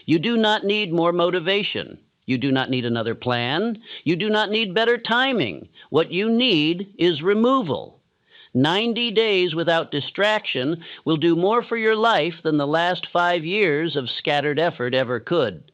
You do not need more motivation. You do not need another plan. You do not need better timing. What you need is removal. 90 days without distraction will do more for your life than the last 5 years of scattered effort ever could.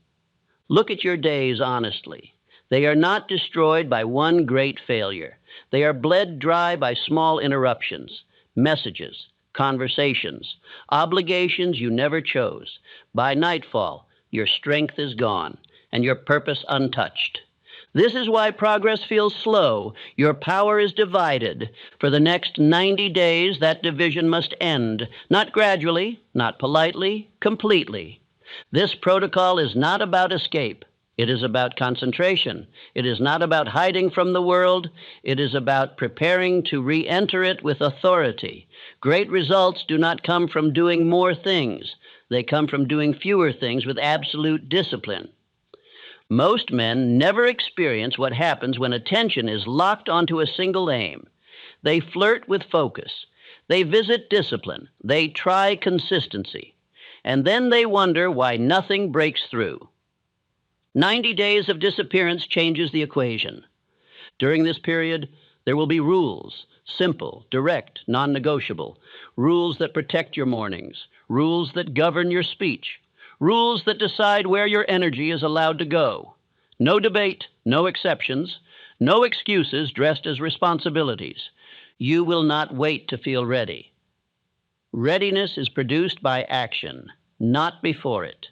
Look at your days honestly. They are not destroyed by one great failure. They are bled dry by small interruptions, messages, conversations, obligations you never chose. By nightfall, your strength is gone and your purpose untouched. This is why progress feels slow. Your power is divided. For the next 90 days, that division must end, not gradually, not politely, completely. This protocol is not about escape. It is about concentration. It is not about hiding from the world. It is about preparing to re-enter it with authority. Great results do not come from doing more things. They come from doing fewer things with absolute discipline. Most men never experience what happens when attention is locked onto a single aim. They flirt with focus. They visit discipline. They try consistency. And then they wonder why nothing breaks through. 90 days of disappearance changes the equation. During this period, there will be rules, simple, direct, non-negotiable, rules that protect your mornings, rules that govern your speech, rules that decide where your energy is allowed to go. No debate, no exceptions, no excuses dressed as responsibilities. You will not wait to feel ready. Readiness is produced by action, not before it.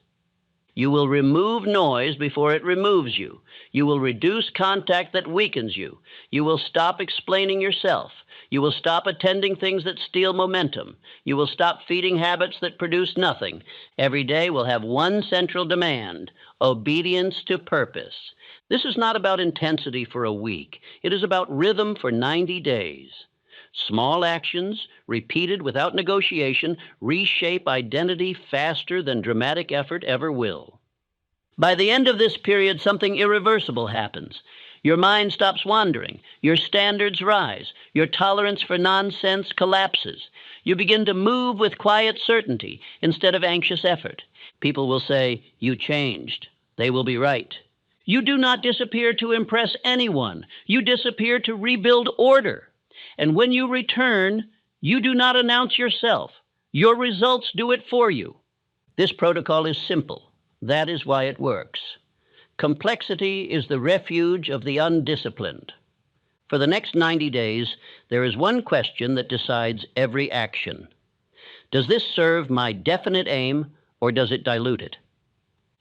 You will remove noise before it removes you. You will reduce contact that weakens you. You will stop explaining yourself. You will stop attending things that steal momentum. You will stop feeding habits that produce nothing. Every day will have one central demand: obedience to purpose. This is not about intensity for a week. It is about rhythm for 90 days. Small actions, repeated without negotiation, reshape identity faster than dramatic effort ever will. By the end of this period, something irreversible happens. Your mind stops wandering. Your standards rise. Your tolerance for nonsense collapses. You begin to move with quiet certainty instead of anxious effort. People will say, "You changed." They will be right. You do not disappear to impress anyone. You disappear to rebuild order. And when you return, you do not announce yourself. Your results do it for you. This protocol is simple. That is why it works. Complexity is the refuge of the undisciplined. For the next 90 days, there is one question that decides every action. Does this serve my definite aim, or does it dilute it?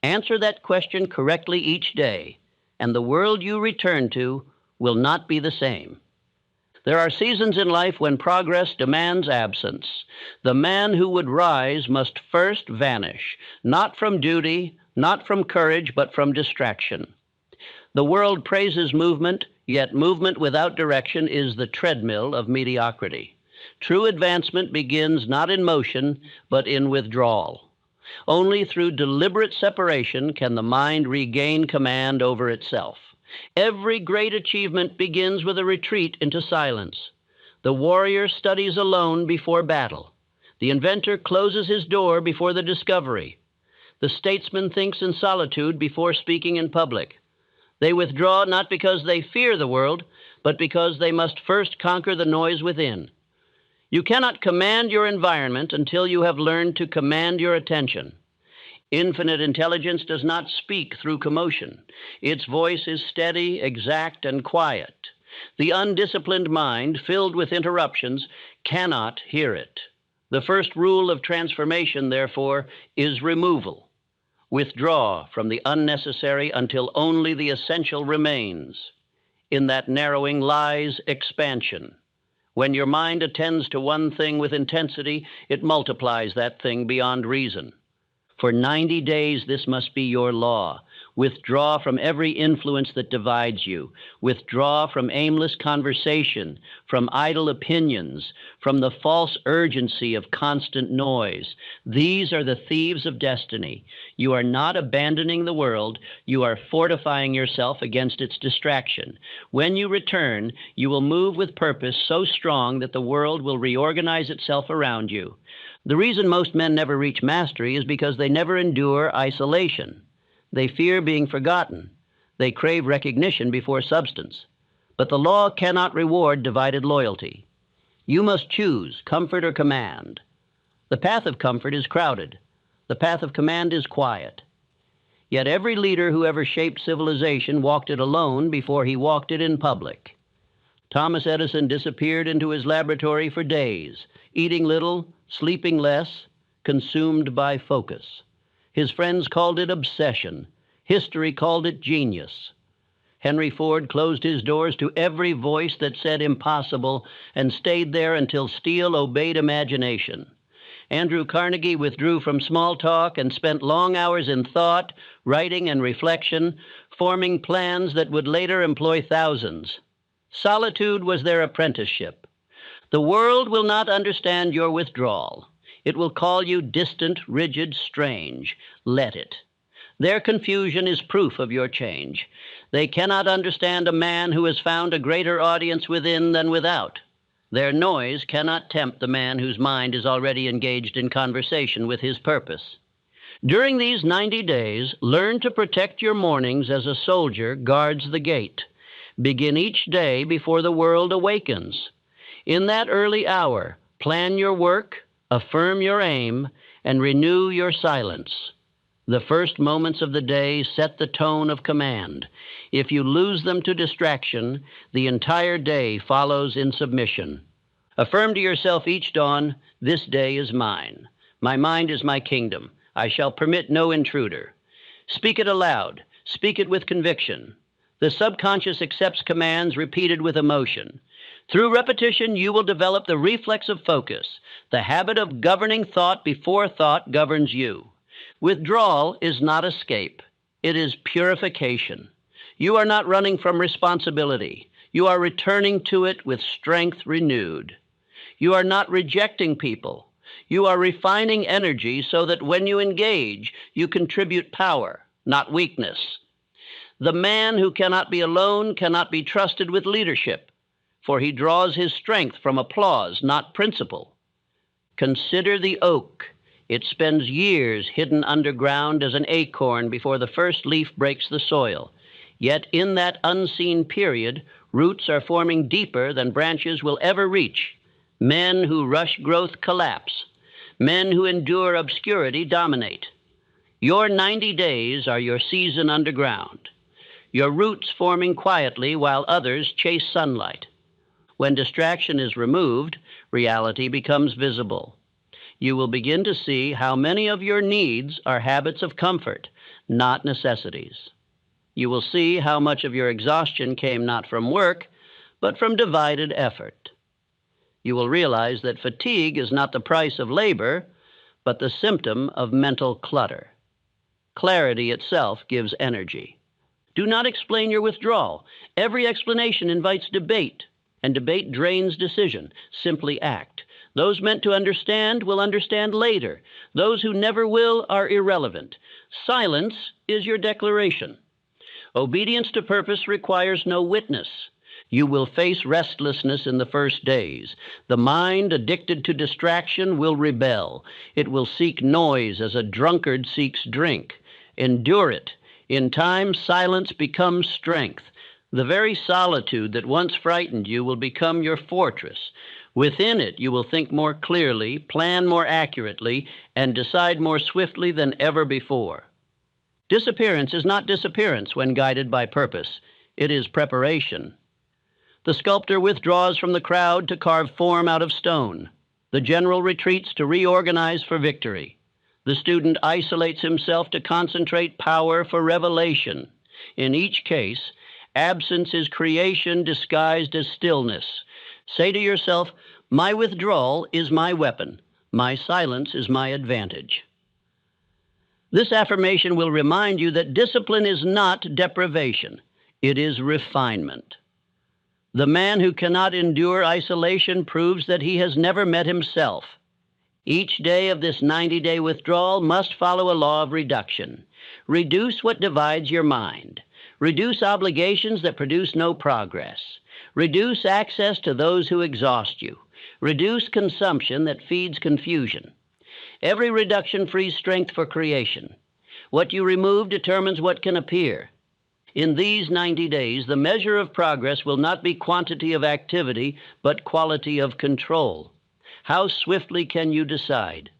Answer that question correctly each day, and the world you return to will not be the same. There are seasons in life when progress demands absence. The man who would rise must first vanish, not from duty, not from courage, but from distraction. The world praises movement, yet movement without direction is the treadmill of mediocrity. True advancement begins not in motion, but in withdrawal. Only through deliberate separation can the mind regain command over itself. Every great achievement begins with a retreat into silence. The warrior studies alone before battle. The inventor closes his door before the discovery. The statesman thinks in solitude before speaking in public. They withdraw not because they fear the world, but because they must first conquer the noise within. You cannot command your environment until you have learned to command your attention. Infinite intelligence does not speak through commotion. Its voice is steady, exact, and quiet. The undisciplined mind, filled with interruptions, cannot hear it. The first rule of transformation, therefore, is removal. Withdraw from the unnecessary until only the essential remains. In that narrowing lies expansion. When your mind attends to one thing with intensity, it multiplies that thing beyond reason. For 90 days, this must be your law. Withdraw from every influence that divides you. Withdraw from aimless conversation, from idle opinions, from the false urgency of constant noise. These are the thieves of destiny. You are not abandoning the world. You are fortifying yourself against its distraction. When you return, you will move with purpose so strong that the world will reorganize itself around you. The reason most men never reach mastery is because they never endure isolation. They fear being forgotten. They crave recognition before substance. But the law cannot reward divided loyalty. You must choose comfort or command. The path of comfort is crowded. The path of command is quiet. Yet every leader who ever shaped civilization walked it alone before he walked it in public. Thomas Edison disappeared into his laboratory for days, eating little, sleeping less, consumed by focus. His friends called it obsession. History called it genius. Henry Ford closed his doors to every voice that said impossible and stayed there until steel obeyed imagination. Andrew Carnegie withdrew from small talk and spent long hours in thought, writing, and reflection, forming plans that would later employ thousands. Solitude was their apprenticeship. The world will not understand your withdrawal. It will call you distant, rigid, strange. Let it. Their confusion is proof of your change. They cannot understand a man who has found a greater audience within than without. Their noise cannot tempt the man whose mind is already engaged in conversation with his purpose. During these 90 days, learn to protect your mornings as a soldier guards the gate. Begin each day before the world awakens. In that early hour, plan your work, affirm your aim, and renew your silence. The first moments of the day set the tone of command. If you lose them to distraction, the entire day follows in submission. Affirm to yourself each dawn, this day is mine. My mind is my kingdom. I shall permit no intruder. Speak it aloud. Speak it with conviction. The subconscious accepts commands repeated with emotion. Through repetition, you will develop the reflex of focus, the habit of governing thought before thought governs you. Withdrawal is not escape. It is purification. You are not running from responsibility. You are returning to it with strength renewed. You are not rejecting people. You are refining energy so that when you engage, you contribute power, not weakness. The man who cannot be alone cannot be trusted with leadership, for he draws his strength from applause, not principle. Consider the oak. It spends years hidden underground as an acorn before the first leaf breaks the soil. Yet in that unseen period, roots are forming deeper than branches will ever reach. Men who rush growth collapse. Men who endure obscurity dominate. Your 90 days are your season underground. Your roots forming quietly while others chase sunlight. When distraction is removed, reality becomes visible. You will begin to see how many of your needs are habits of comfort, not necessities. You will see how much of your exhaustion came not from work, but from divided effort. You will realize that fatigue is not the price of labor, but the symptom of mental clutter. Clarity itself gives energy. Do not explain your withdrawal. Every explanation invites debate, and debate drains decision. Simply act. Those meant to understand will understand later. Those who never will are irrelevant. Silence is your declaration. Obedience to purpose requires no witness. You will face restlessness in the first days. The mind addicted to distraction will rebel. It will seek noise as a drunkard seeks drink. Endure it. In time, silence becomes strength. The very solitude that once frightened you will become your fortress. Within it, you will think more clearly, plan more accurately, and decide more swiftly than ever before. Disappearance is not disappearance when guided by purpose. It is preparation. The sculptor withdraws from the crowd to carve form out of stone. The general retreats to reorganize for victory. The student isolates himself to concentrate power for revelation. In each case, absence is creation disguised as stillness. Say to yourself, my withdrawal is my weapon. My silence is my advantage. This affirmation will remind you that discipline is not deprivation. It is refinement. The man who cannot endure isolation proves that he has never met himself. Each day of this 90-day withdrawal must follow a law of reduction. Reduce what divides your mind. Reduce obligations that produce no progress. Reduce access to those who exhaust you. Reduce consumption that feeds confusion. Every reduction frees strength for creation. What you remove determines what can appear. In these 90 days, the measure of progress will not be quantity of activity, but quality of control. How swiftly can you decide?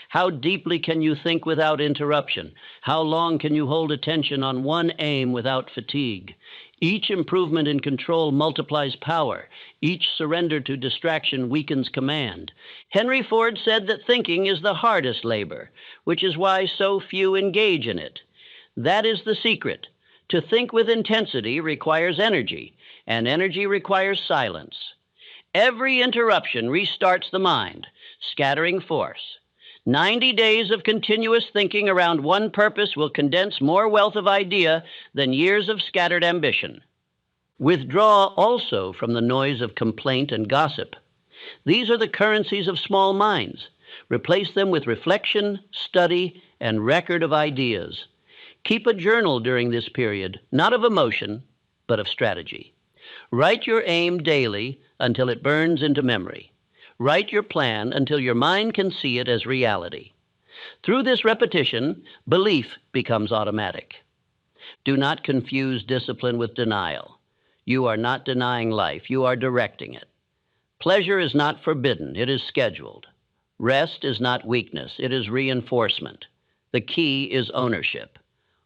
How deeply can you think without interruption? How long can you hold attention on one aim without fatigue? Each improvement in control multiplies power. Each surrender to distraction weakens command. Henry Ford said that thinking is the hardest labor, which is why so few engage in it. That is the secret. To think with intensity requires energy, and energy requires silence. Every interruption restarts the mind, scattering force. 90 days of continuous thinking around one purpose will condense more wealth of idea than years of scattered ambition. Withdraw also from the noise of complaint and gossip. These are the currencies of small minds. Replace them with reflection, study, and record of ideas. Keep a journal during this period, not of emotion, but of strategy. Write your aim daily until it burns into memory. Write your plan until your mind can see it as reality. Through this repetition, belief becomes automatic. Do not confuse discipline with denial. You are not denying life, you are directing it. Pleasure is not forbidden, it is scheduled. Rest is not weakness, it is reinforcement. The key is ownership.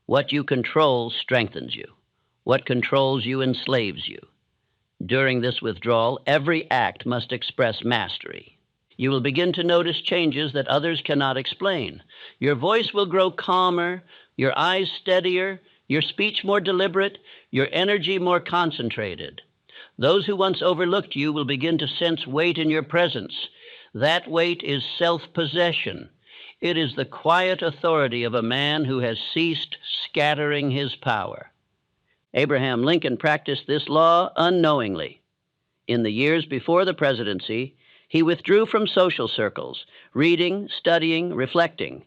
What you control strengthens you. What controls you enslaves you. During this withdrawal, every act must express mastery. You will begin to notice changes that others cannot explain. Your voice will grow calmer, your eyes steadier, your speech more deliberate, your energy more concentrated. Those who once overlooked you will begin to sense weight in your presence. That weight is self-possession. It is the quiet authority of a man who has ceased scattering his power. Abraham Lincoln practiced this law unknowingly. In the years before the presidency, he withdrew from social circles, reading, studying, reflecting.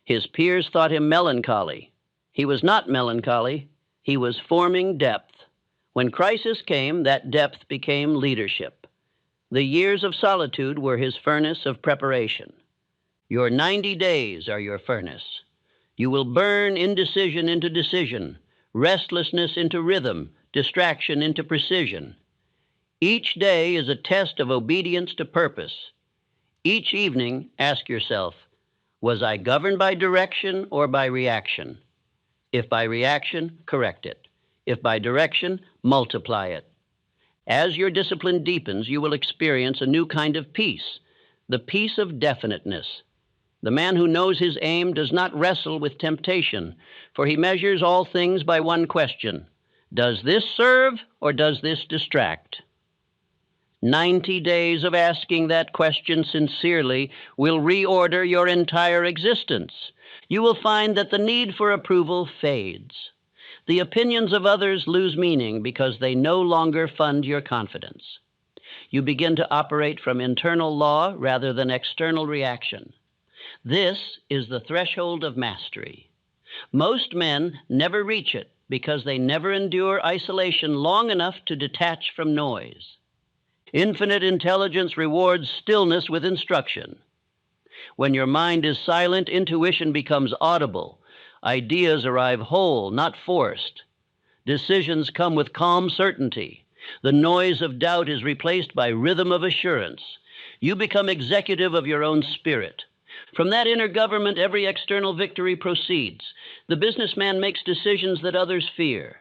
His peers thought him melancholy. He was not melancholy. He was forming depth. When crisis came, that depth became leadership. The years of solitude were his furnace of preparation. Your 90 days are your furnace. You will burn indecision into decision, restlessness into rhythm, distraction into precision. Each day is a test of obedience to purpose. Each evening, ask yourself, was I governed by direction or by reaction? If by reaction, correct it. If by direction, multiply it. As your discipline deepens, you will experience a new kind of peace, the peace of definiteness. The man who knows his aim does not wrestle with temptation, for he measures all things by one question. Does this serve or does this distract? 90 days of asking that question sincerely will reorder your entire existence. You will find that the need for approval fades. The opinions of others lose meaning because they no longer fund your confidence. You begin to operate from internal law rather than external reaction. This is the threshold of mastery. Most men never reach it because they never endure isolation long enough to detach from noise. Infinite intelligence rewards stillness with instruction. When your mind is silent, intuition becomes audible. Ideas arrive whole, not forced. Decisions come with calm certainty. The noise of doubt is replaced by rhythm of assurance. You become executive of your own spirit. From that inner government, every external victory proceeds. The businessman makes decisions that others fear.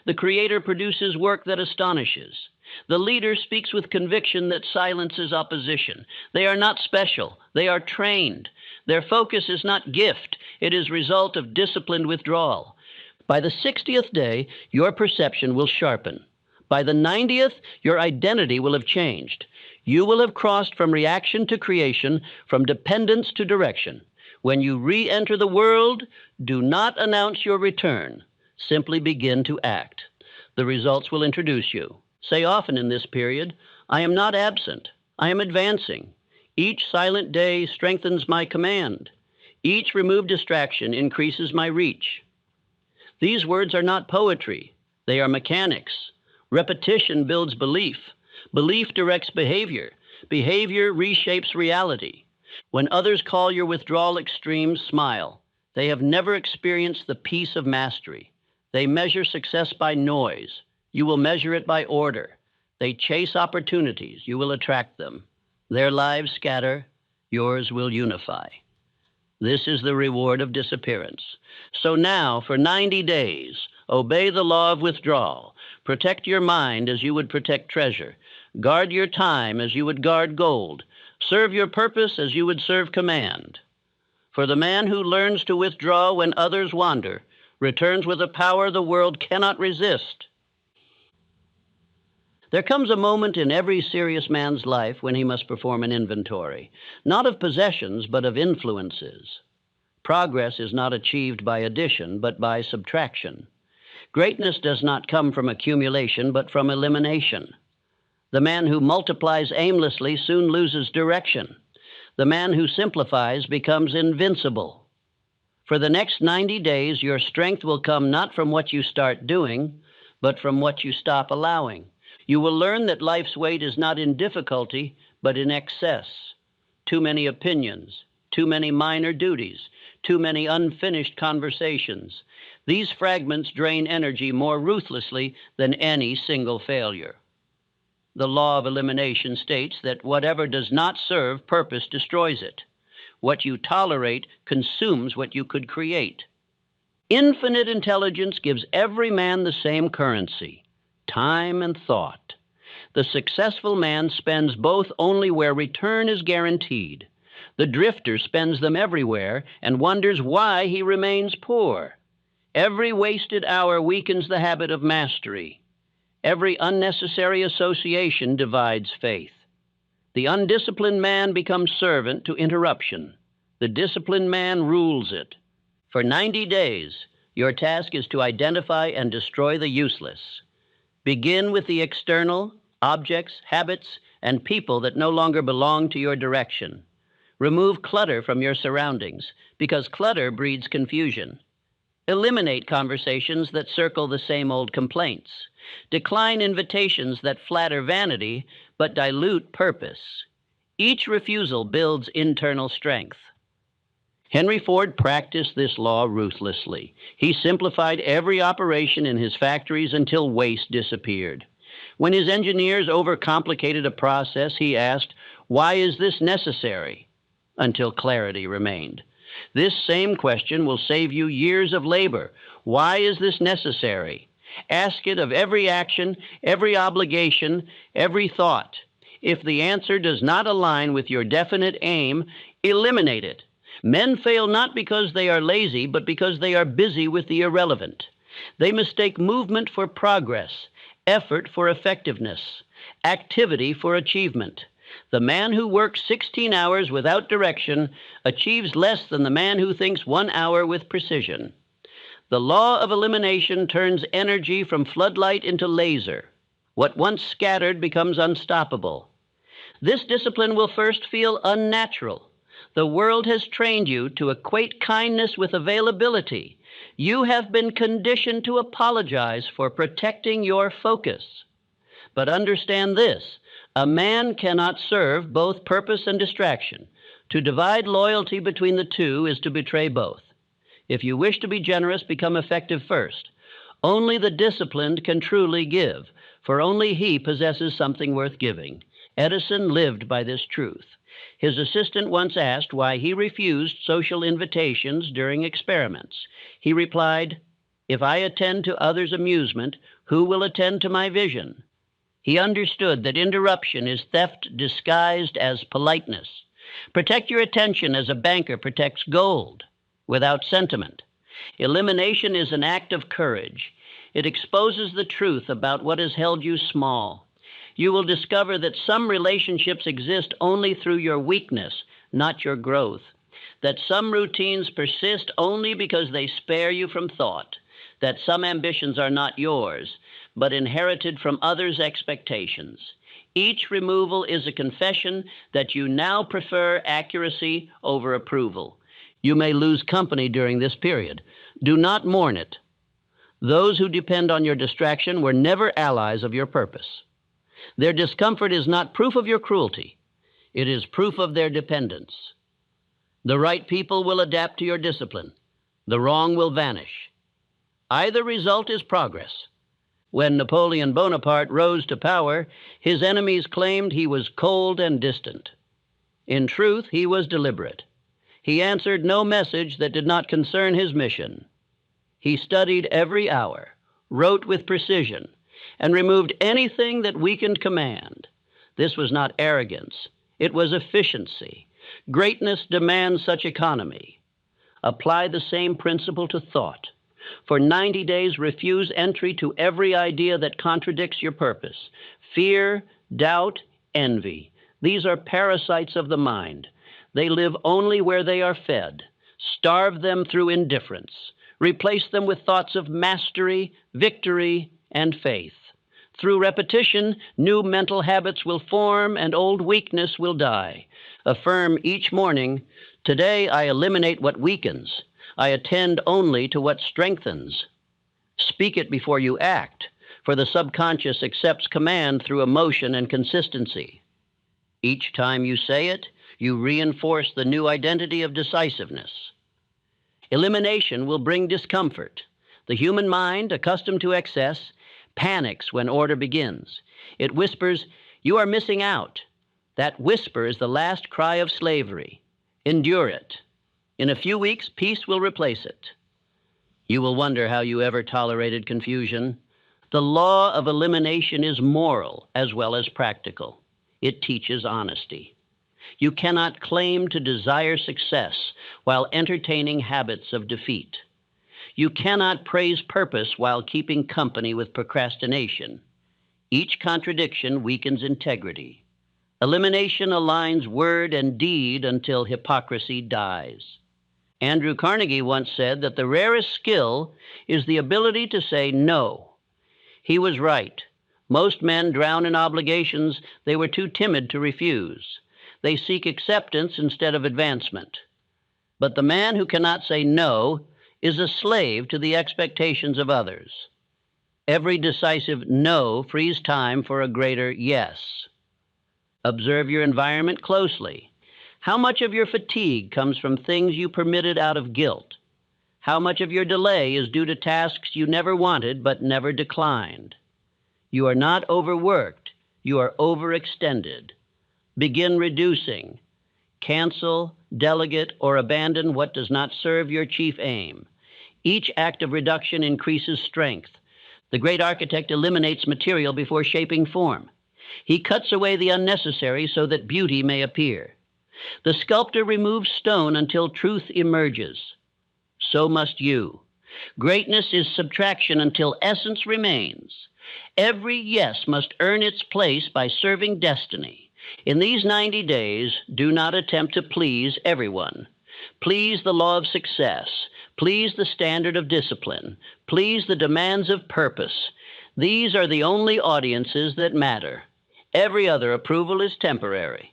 The creator produces work that astonishes. The leader speaks with conviction that silences opposition. They are not special. They are trained. Their focus is not gift. It is result of disciplined withdrawal. By the 60th day, your perception will sharpen. By the 90th, your identity will have changed. You will have crossed from reaction to creation, from dependence to direction. When you re-enter the world, do not announce your return. Simply begin to act. The results will introduce you. Say often in this period, I am not absent. I am advancing. Each silent day strengthens my command. Each removed distraction increases my reach. These words are not poetry. They are mechanics. Repetition builds belief. Belief directs behavior. Behavior reshapes reality. When others call your withdrawal extremes, smile. They have never experienced the peace of mastery. They measure success by noise. You will measure it by order. They chase opportunities. You will attract them. Their lives scatter. Yours will unify. This is the reward of disappearance. So now, for 90 days, obey the law of withdrawal. Protect your mind as you would protect treasure. Guard your time as you would guard gold. Serve your purpose as you would serve command. For the man who learns to withdraw when others wander returns with a power the world cannot resist. There comes a moment in every serious man's life when he must perform an inventory, not of possessions, but of influences. Progress is not achieved by addition, but by subtraction. Greatness does not come from accumulation, but from elimination. The man who multiplies aimlessly soon loses direction. The man who simplifies becomes invincible. For the next 90 days, your strength will come not from what you start doing, but from what you stop allowing. You will learn that life's weight is not in difficulty, but in excess. Too many opinions, too many minor duties, too many unfinished conversations. These fragments drain energy more ruthlessly than any single failure. The law of elimination states that whatever does not serve purpose destroys it. What you tolerate consumes what you could create. Infinite intelligence gives every man the same currency: time and thought. The successful man spends both only where return is guaranteed. The drifter spends them everywhere and wonders why he remains poor. Every wasted hour weakens the habit of mastery. Every unnecessary association divides faith. The undisciplined man becomes servant to interruption. The disciplined man rules it. For 90 days, your task is to identify and destroy the useless. Begin with the external, objects, habits, and people that no longer belong to your direction. Remove clutter from your surroundings, because clutter breeds confusion. Eliminate conversations that circle the same old complaints. Decline invitations that flatter vanity, but dilute purpose. Each refusal builds internal strength. Henry Ford practiced this law ruthlessly. He simplified every operation in his factories until waste disappeared. When his engineers overcomplicated a process, he asked, "Why is this necessary?" until clarity remained. This same question will save you years of labor. Why is this necessary? Ask it of every action, every obligation, every thought. If the answer does not align with your definite aim, eliminate it. Men fail not because they are lazy, but because they are busy with the irrelevant. They mistake movement for progress, effort for effectiveness, activity for achievement. The man who works 16 hours without direction achieves less than the man who thinks 1 hour with precision. The law of elimination turns energy from floodlight into laser. What once scattered becomes unstoppable. This discipline will first feel unnatural. The world has trained you to equate kindness with availability. You have been conditioned to apologize for protecting your focus. But understand this: a man cannot serve both purpose and distraction. To divide loyalty between the two is to betray both. If you wish to be generous, become effective first. Only the disciplined can truly give, for only he possesses something worth giving. Edison lived by this truth. His assistant once asked why he refused social invitations during experiments. He replied, "If I attend to others' amusement, who will attend to my vision?" He understood that interruption is theft disguised as politeness. Protect your attention as a banker protects gold, without sentiment. Elimination is an act of courage. It exposes the truth about what has held you small. You will discover that some relationships exist only through your weakness, not your growth. That some routines persist only because they spare you from thought. That some ambitions are not yours, but inherited from others' expectations. Each removal is a confession that you now prefer accuracy over approval. You may lose company during this period. Do not mourn it. Those who depend on your distraction were never allies of your purpose. Their discomfort is not proof of your cruelty. It is proof of their dependence. The right people will adapt to your discipline. The wrong will vanish. Either result is progress. When Napoleon Bonaparte rose to power, his enemies claimed he was cold and distant. In truth, he was deliberate. He answered no message that did not concern his mission. He studied every hour, wrote with precision, and removed anything that weakened command. This was not arrogance. It was efficiency. Greatness demands such economy. Apply the same principle to thought. For 90 days, refuse entry to every idea that contradicts your purpose. Fear, doubt, envy. These are parasites of the mind. They live only where they are fed. Starve them through indifference. Replace them with thoughts of mastery, victory, and faith. Through repetition, new mental habits will form and old weakness will die. Affirm each morning, "Today I eliminate what weakens. I attend only to what strengthens." Speak it before you act, for the subconscious accepts command through emotion and consistency. Each time you say it, you reinforce the new identity of decisiveness. Elimination will bring discomfort. The human mind, accustomed to excess, panics when order begins. It whispers, "You are missing out." That whisper is the last cry of slavery. Endure it. In a few weeks, peace will replace it. You will wonder how you ever tolerated confusion. The law of elimination is moral as well as practical. It teaches honesty. You cannot claim to desire success while entertaining habits of defeat. You cannot praise purpose while keeping company with procrastination. Each contradiction weakens integrity. Elimination aligns word and deed until hypocrisy dies. Andrew Carnegie once said that the rarest skill is the ability to say no. He was right. Most men drown in obligations they were too timid to refuse. They seek acceptance instead of advancement. But the man who cannot say no is a slave to the expectations of others. Every decisive no frees time for a greater yes. Observe your environment closely. How much of your fatigue comes from things you permitted out of guilt? How much of your delay is due to tasks you never wanted but never declined? You are not overworked. You are overextended. Begin reducing. Cancel, delegate, or abandon what does not serve your chief aim. Each act of reduction increases strength. The great architect eliminates material before shaping form. He cuts away the unnecessary so that beauty may appear. The sculptor removes stone until truth emerges. So must you. Greatness is subtraction until essence remains. Every yes must earn its place by serving destiny. In these 90 days, do not attempt to please everyone. Please the law of success. Please the standard of discipline. Please the demands of purpose. These are the only audiences that matter. Every other approval is temporary.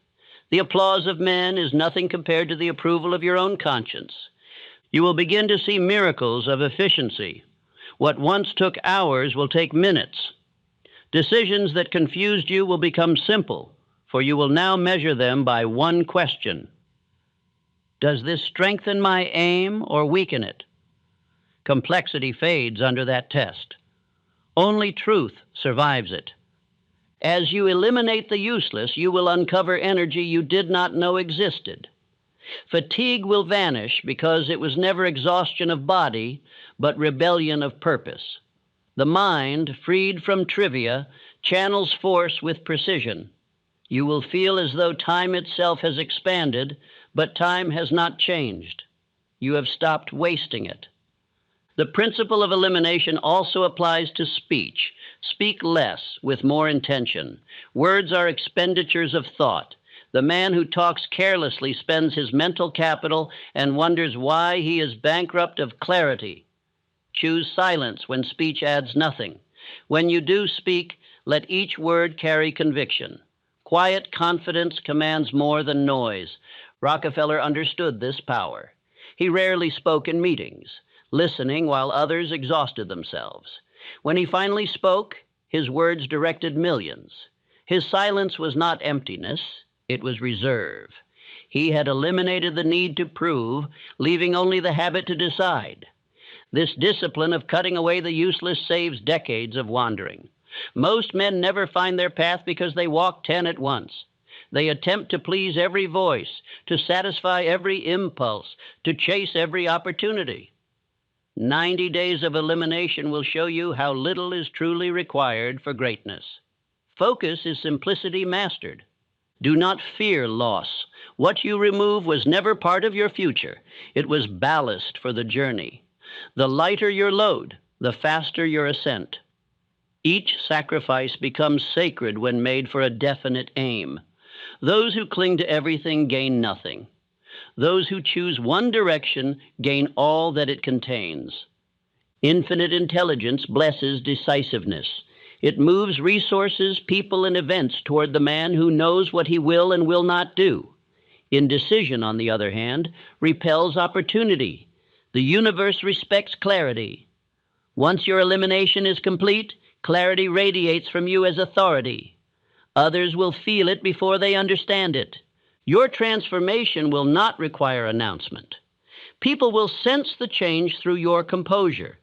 The applause of men is nothing compared to the approval of your own conscience. You will begin to see miracles of efficiency. What once took hours will take minutes. Decisions that confused you will become simple, for you will now measure them by one question. Does this strengthen my aim or weaken it? Complexity fades under that test. Only truth survives it. As you eliminate the useless, you will uncover energy you did not know existed. Fatigue will vanish because it was never exhaustion of body, but rebellion of purpose. The mind, freed from trivia, channels force with precision. You will feel as though time itself has expanded, but time has not changed. You have stopped wasting it. The principle of elimination also applies to speech. Speak less with more intention. Words are expenditures of thought. The man who talks carelessly spends his mental capital and wonders why he is bankrupt of clarity. Choose silence when speech adds nothing. When you do speak, let each word carry conviction. Quiet confidence commands more than noise. Rockefeller understood this power. He rarely spoke in meetings, listening while others exhausted themselves. When he finally spoke, his words directed millions. His silence was not emptiness, it was reserve. He had eliminated the need to prove, leaving only the habit to decide. This discipline of cutting away the useless saves decades of wandering. Most men never find their path because they walk 10 at once. They attempt to please every voice, to satisfy every impulse, to chase every opportunity. 90 days of elimination will show you how little is truly required for greatness. Focus is simplicity mastered. Do not fear loss. What you remove was never part of your future. It was ballast for the journey. The lighter your load, the faster your ascent. Each sacrifice becomes sacred when made for a definite aim. Those who cling to everything gain nothing. Those who choose one direction gain all that it contains. Infinite intelligence blesses decisiveness. It moves resources, people, and events toward the man who knows what he will and will not do. Indecision, on the other hand, repels opportunity. The universe respects clarity. Once your elimination is complete, clarity radiates from you as authority. Others will feel it before they understand it. Your transformation will not require announcement. People will sense the change through your composure.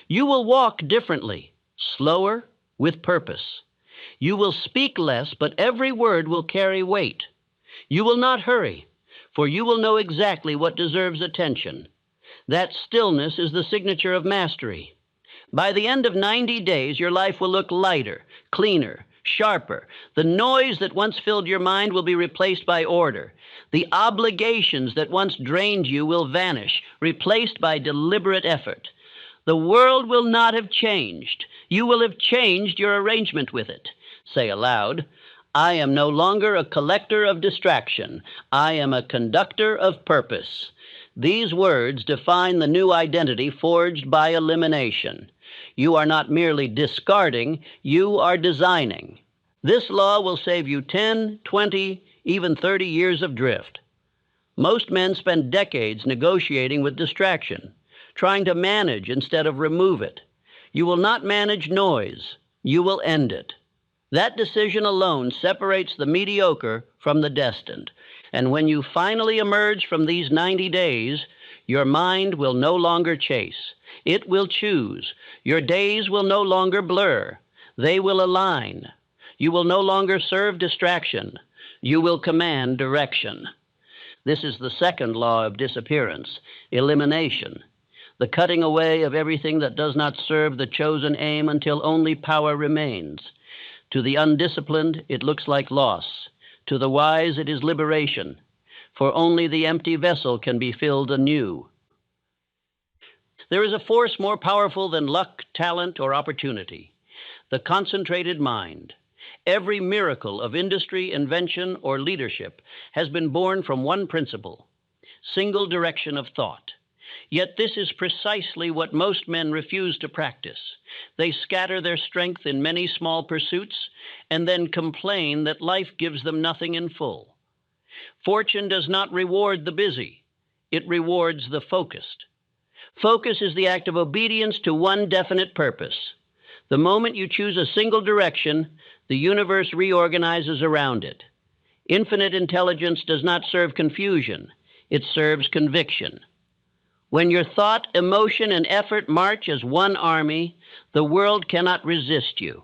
You will walk differently, slower, with purpose. You will speak less, but every word will carry weight. You will not hurry, for you will know exactly what deserves attention. That stillness is the signature of mastery. By the end of 90 days, your life will look lighter, cleaner, sharper. The noise that once filled your mind will be replaced by order. The obligations that once drained you will vanish, replaced by deliberate effort. The world will not have changed. You will have changed your arrangement with it. Say aloud, I am no longer a collector of distraction. I am a conductor of purpose. These words define the new identity forged by elimination. You are not merely discarding, you are designing. This law will save you 10, 20, even 30 years of drift. Most men spend decades negotiating with distraction, trying to manage instead of remove it. You will not manage noise, you will end it. That decision alone separates the mediocre from the destined. And when you finally emerge from these 90 days, your mind will no longer chase. It will choose. Your days will no longer blur. They will align. You will no longer serve distraction. You will command direction. This is the second law of disappearance, elimination. The cutting away of everything that does not serve the chosen aim until only power remains. To the undisciplined, it looks like loss. To the wise, it is liberation, for only the empty vessel can be filled anew. There is a force more powerful than luck, talent, or opportunity: the concentrated mind. Every miracle of industry, invention, or leadership has been born from one principle: single direction of thought. Yet this is precisely what most men refuse to practice. They scatter their strength in many small pursuits and then complain that life gives them nothing in full. Fortune does not reward the busy. It rewards the focused. Focus is the act of obedience to one definite purpose. The moment you choose a single direction, the universe reorganizes around it. Infinite intelligence does not serve confusion. It serves conviction. When your thought, emotion, and effort march as one army, the world cannot resist you.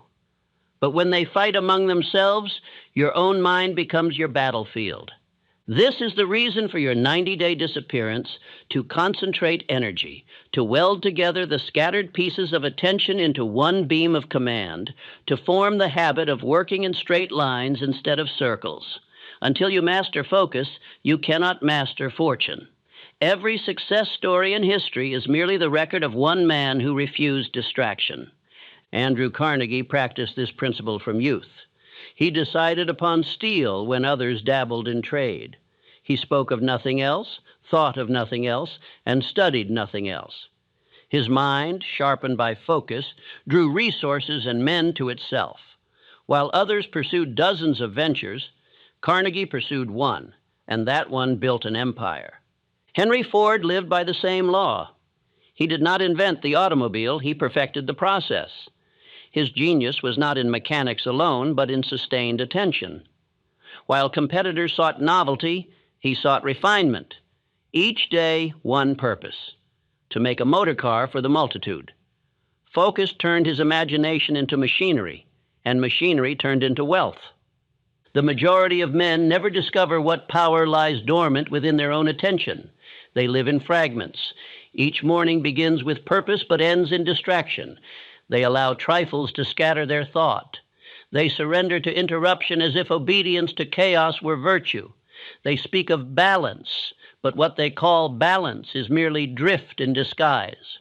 But when they fight among themselves, your own mind becomes your battlefield. This is the reason for your 90-day disappearance: to concentrate energy, to weld together the scattered pieces of attention into one beam of command, to form the habit of working in straight lines instead of circles. Until you master focus, you cannot master fortune. Every success story in history is merely the record of one man who refused distraction. Andrew Carnegie practiced this principle from youth. He decided upon steel when others dabbled in trade. He spoke of nothing else, thought of nothing else, and studied nothing else. His mind, sharpened by focus, drew resources and men to itself. While others pursued dozens of ventures, Carnegie pursued one, and that one built an empire. Henry Ford lived by the same law. He did not invent the automobile, he perfected the process. His genius was not in mechanics alone, but in sustained attention. While competitors sought novelty, He sought refinement. Each day, one purpose: to make a motor car for the multitude. Focus turned his imagination into machinery, and machinery turned into wealth. The majority of men never discover what power lies dormant within their own attention. They live in fragments. Each morning begins with purpose but ends in distraction. They allow trifles to scatter their thought. They surrender to interruption as if obedience to chaos were virtue. They speak of balance, but what they call balance is merely drift in disguise.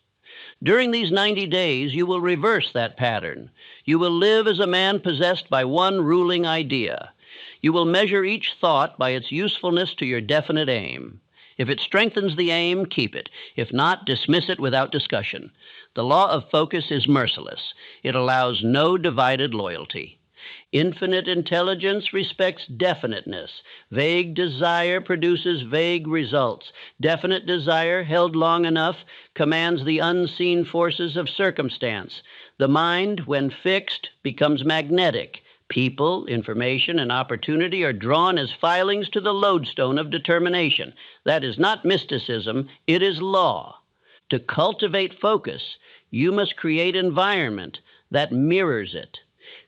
During these 90 days, you will reverse that pattern. You will live as a man possessed by one ruling idea. You will measure each thought by its usefulness to your definite aim. If it strengthens the aim, keep it. If not, dismiss it without discussion. The law of focus is merciless. It allows no divided loyalty. Infinite intelligence respects definiteness. Vague desire produces vague results. Definite desire, held long enough, commands the unseen forces of circumstance. The mind, when fixed, becomes magnetic. People, information, and opportunity are drawn as filings to the lodestone of determination. That is not mysticism, it is law. To cultivate focus, you must create environment that mirrors it.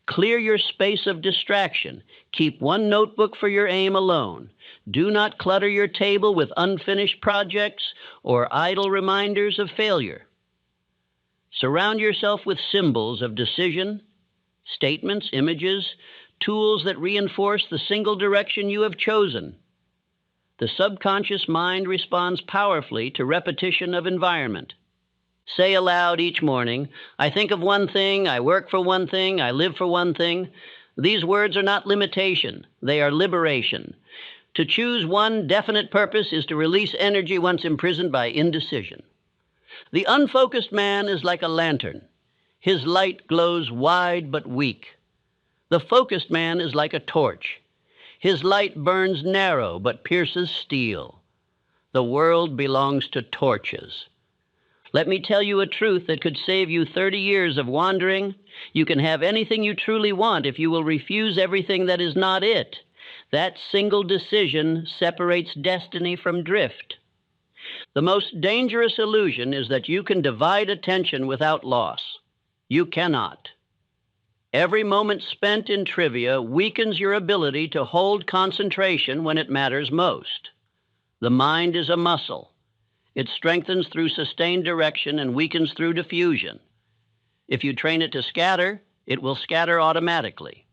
Clear your space of distraction. Keep one notebook for your aim alone. Do not clutter your table with unfinished projects or idle reminders of failure. Surround yourself with symbols of decision, statements, images, tools that reinforce the single direction you have chosen. The subconscious mind responds powerfully to repetition of environment. Say aloud each morning, I think of one thing, I work for one thing, I live for one thing. These words are not limitation, they are liberation. To choose one definite purpose is to release energy once imprisoned by indecision. The unfocused man is like a lantern. His light glows wide but weak. The focused man is like a torch. His light burns narrow but pierces steel. The world belongs to torches. Let me tell you a truth that could save you 30 years of wandering. You can have anything you truly want if you will refuse everything that is not it. That single decision separates destiny from drift. The most dangerous illusion is that you can divide attention without loss. You cannot. Every moment spent in trivia weakens your ability to hold concentration when it matters most. The mind is a muscle. It strengthens through sustained direction and weakens through diffusion. If you train it to scatter, it will scatter automatically.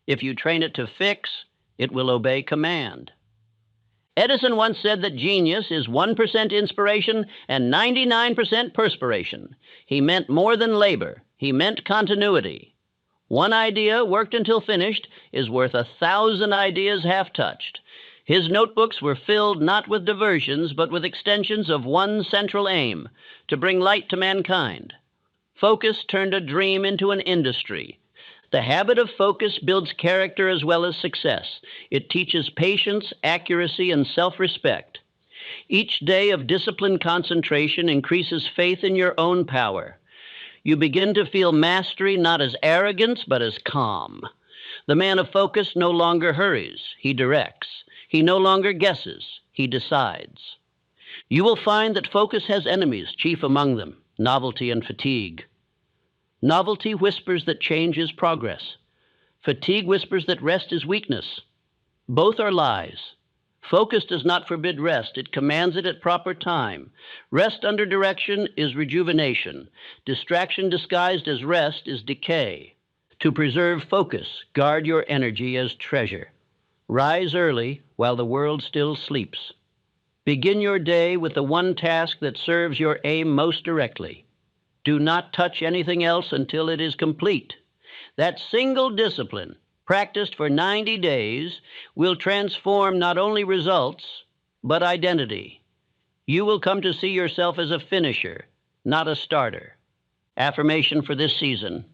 If you train it to fix, it will obey command. Edison once said that genius is 1% inspiration and 99% perspiration. He meant more than labor. He meant continuity. One idea worked until finished is worth 1,000 ideas half-touched. His notebooks were filled not with diversions, but with extensions of one central aim, to bring light to mankind. Focus turned a dream into an industry. The habit of focus builds character as well as success. It teaches patience, accuracy, and self-respect. Each day of disciplined concentration increases faith in your own power. You begin to feel mastery not as arrogance, but as calm. The man of focus no longer hurries, he directs. He no longer guesses, he decides. You will find that focus has enemies, chief among them, novelty and fatigue. Novelty whispers that change is progress. Fatigue whispers that rest is weakness. Both are lies. Focus does not forbid rest, it commands it at proper time. Rest under direction is rejuvenation. Distraction disguised as rest is decay. To preserve focus, guard your energy as treasure. Rise early while the world still sleeps. Begin your day with the one task that serves your aim most directly. Do not touch anything else until it is complete. That single discipline, practiced for 90 days, will transform not only results, but identity. You will come to see yourself as a finisher, not a starter. Affirmation for this season.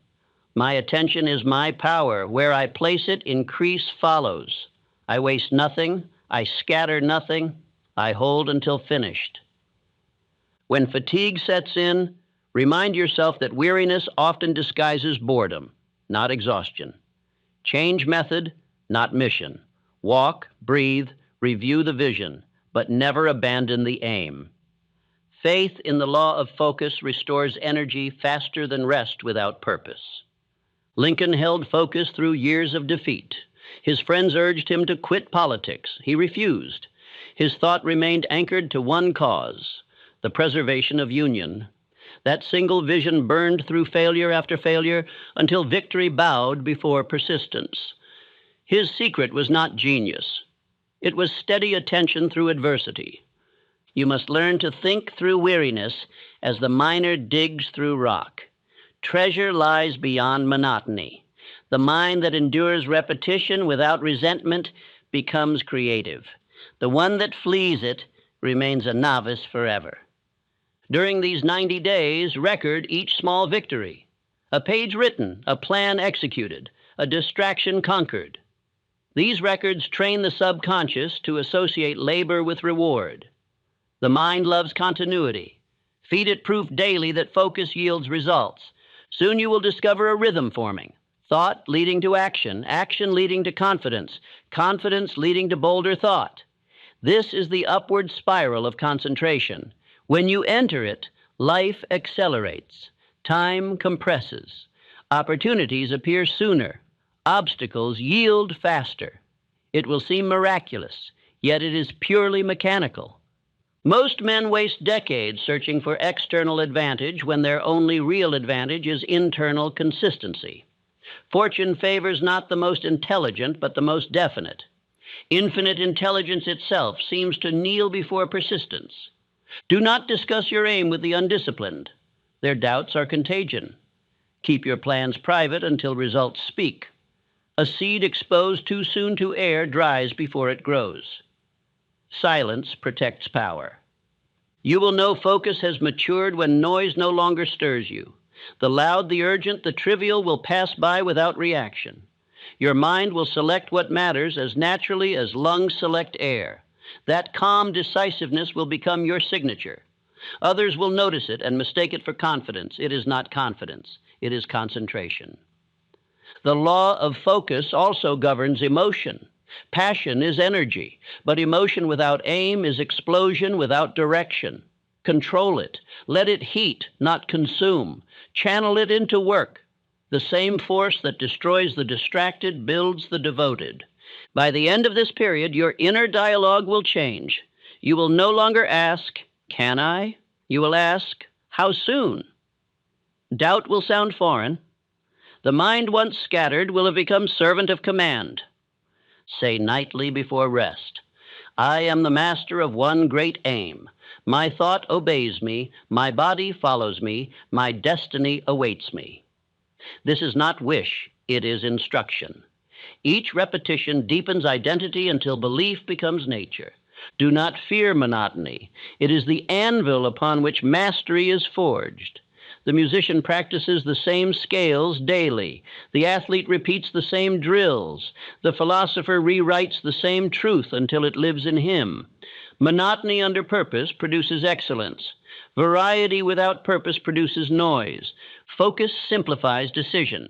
My attention is my power. Where I place it, increase follows. I waste nothing. I scatter nothing. I hold until finished. When fatigue sets in, remind yourself that weariness often disguises boredom, not exhaustion. Change method, not mission. Walk, breathe, Review the vision, but never abandon the aim. Faith in the law of focus restores energy faster than rest without purpose. Lincoln held focus through years of defeat. His friends urged him to quit politics. He refused. His thought remained anchored to one cause, the preservation of union. That single vision burned through failure after failure until victory bowed before persistence. His secret was not genius. It was steady attention through adversity. You must learn to think through weariness as the miner digs through rock. Treasure lies beyond monotony. The mind that endures repetition without resentment becomes creative. The one that flees it remains a novice forever. During these 90 days, record each small victory. A page written, a plan executed, a distraction conquered. These records train the subconscious to associate labor with reward. The mind loves continuity. Feed it proof daily that focus yields results. Soon you will discover a rhythm forming. Thought leading to action, action leading to confidence, confidence leading to bolder thought. This is the upward spiral of concentration. When you enter it, life accelerates. Time compresses. Opportunities appear sooner. Obstacles yield faster. It will seem miraculous, yet it is purely mechanical. Most men waste decades searching for external advantage when their only real advantage is internal consistency. Fortune favors not the most intelligent, but the most definite. Infinite intelligence itself seems to kneel before persistence. Do not discuss your aim with the undisciplined. Their doubts are contagion. Keep your plans private until results speak. A seed exposed too soon to air dries before it grows. Silence protects power. You will know focus has matured when noise no longer stirs you. The loud, the urgent, the trivial will pass by without reaction. Your mind will select what matters as naturally as lungs select air. That calm decisiveness will become your signature. Others will notice it and mistake it for confidence. It is not confidence. It is concentration. The law of focus also governs emotion. Passion is energy, but emotion without aim is explosion without direction. Control it. Let it heat, not consume. Channel it into work. The same force that destroys the distracted builds the devoted. By the end of this period, your inner dialogue will change. You will no longer ask, "Can I?" You will ask, "How soon?" Doubt will sound foreign. The mind once scattered will have become servant of command. Say nightly before rest, "I am the master of one great aim. My thought obeys me, my body follows me, my destiny awaits me." This is not wish, it is instruction. Each repetition deepens identity until belief becomes nature. Do not fear monotony. It is the anvil upon which mastery is forged. The musician practices the same scales daily. The athlete repeats the same drills. The philosopher rewrites the same truth until it lives in him. Monotony under purpose produces excellence. Variety without purpose produces noise. Focus simplifies decision.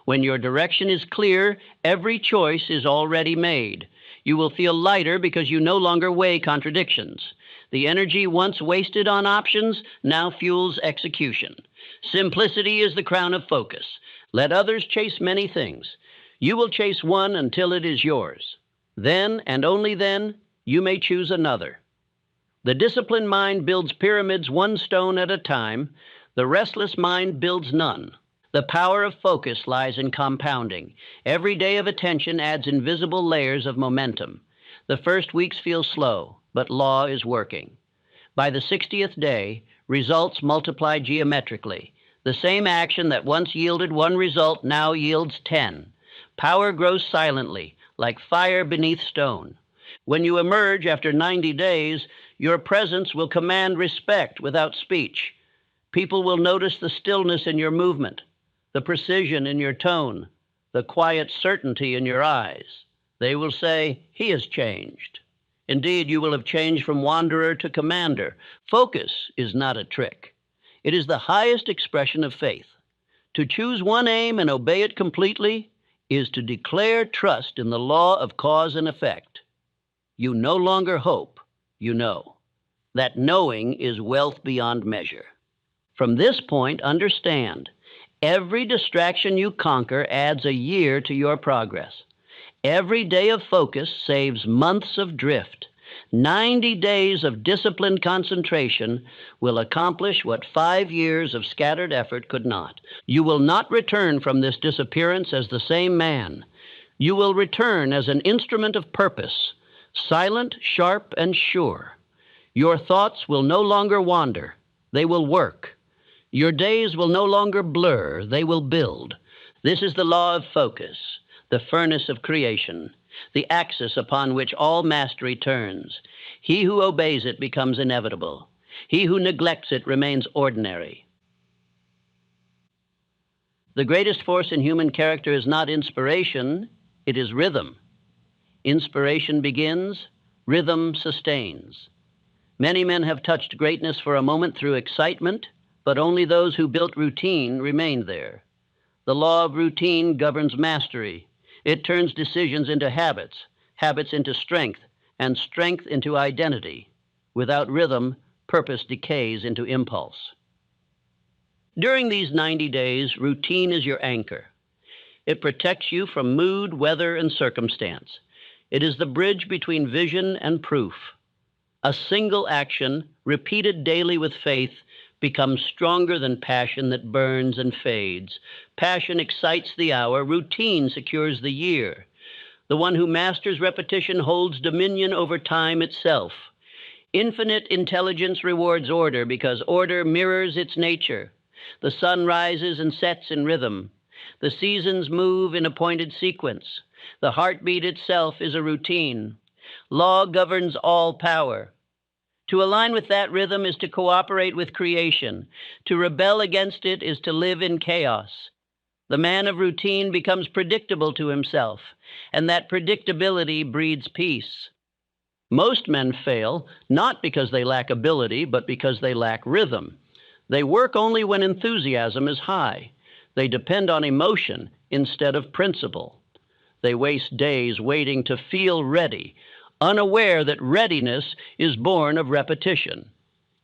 When your direction is clear, every choice is already made. You will feel lighter because you no longer weigh contradictions. The energy once wasted on options now fuels execution. Simplicity is the crown of focus. Let others chase many things. You will chase one until it is yours. Then, and only then, you may choose another. The disciplined mind builds pyramids one stone at a time. The restless mind builds none. The power of focus lies in compounding. Every day of attention adds invisible layers of momentum. The first weeks feel slow, but law is working. By the 60th day, results multiply geometrically. The same action that once yielded one result now yields 10. Power grows silently, like fire beneath stone. When you emerge after 90 days, your presence will command respect without speech. People will notice the stillness in your movement, the precision in your tone, the quiet certainty in your eyes. They will say, "He has changed." Indeed, you will have changed from wanderer to commander. Focus is not a trick. It is the highest expression of faith. To choose one aim and obey it completely is to declare trust in the law of cause and effect. You no longer hope, you know. That knowing is wealth beyond measure. From this point, understand, every distraction you conquer adds a year to your progress. Every day of focus saves months of drift. 90 days of disciplined concentration will accomplish what 5 years of scattered effort could not. You will not return from this disappearance as the same man. You will return as an instrument of purpose, silent, sharp, and sure. Your thoughts will no longer wander. They will work. Your days will no longer blur. They will build. This is the law of focus, the furnace of creation, the axis upon which all mastery turns. He who obeys it becomes inevitable. He who neglects it remains ordinary. The greatest force in human character is not inspiration, it is rhythm. Inspiration begins, rhythm sustains. Many men have touched greatness for a moment through excitement, but only those who built routine remained there. The law of routine governs mastery. It turns decisions into habits, habits into strength, and strength into identity. Without rhythm, purpose decays into impulse. During these 90 days, routine is your anchor. It protects you from mood, weather, and circumstance. It is the bridge between vision and proof. A single action, repeated daily with faith, becomes stronger than passion that burns and fades. Passion excites the hour, routine secures the year. The one who masters repetition holds dominion over time itself. Infinite intelligence rewards order because order mirrors its nature. The sun rises and sets in rhythm. The seasons move in appointed sequence. The heartbeat itself is a routine. Law governs all power. To align with that rhythm is to cooperate with creation. To rebel against it is to live in chaos. The man of routine becomes predictable to himself, and that predictability breeds peace. Most men fail, not because they lack ability, but because they lack rhythm. They work only when enthusiasm is high. They depend on emotion instead of principle. They waste days waiting to feel ready, unaware that readiness is born of repetition.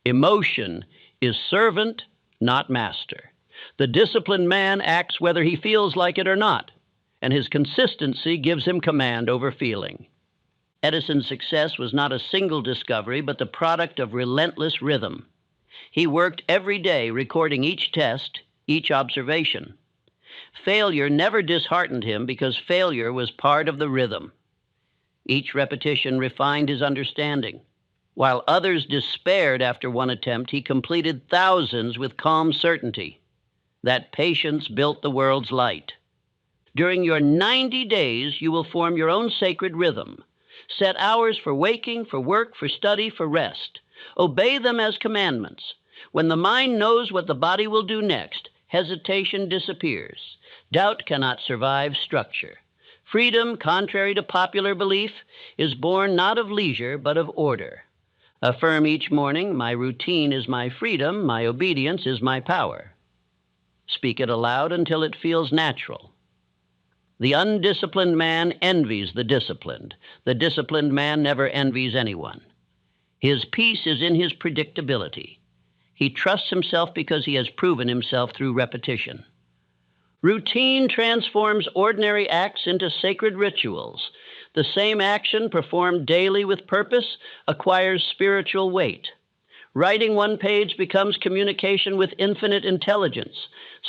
Emotion is servant, not master. The disciplined man acts whether he feels like it or not, and his consistency gives him command over feeling. Edison's success was not a single discovery, but the product of relentless rhythm. He worked every day, recording each test, each observation. Failure never disheartened him because failure was part of the rhythm. Each repetition refined his understanding. While others despaired after one attempt, he completed thousands with calm certainty. That patience built the world's light. During your 90 days, you will form your own sacred rhythm. Set hours for waking, for work, for study, for rest. Obey them as commandments. When the mind knows what the body will do next, hesitation disappears. Doubt cannot survive structure. Freedom, contrary to popular belief, is born not of leisure, but of order. Affirm each morning, my routine is my freedom, my obedience is my power. Speak it aloud until it feels natural. The undisciplined man envies the disciplined. The disciplined man never envies anyone. His peace is in his predictability. He trusts himself because he has proven himself through repetition. Routine transforms ordinary acts into sacred rituals. The same action performed daily with purpose acquires spiritual weight. Writing one page becomes communication with infinite intelligence.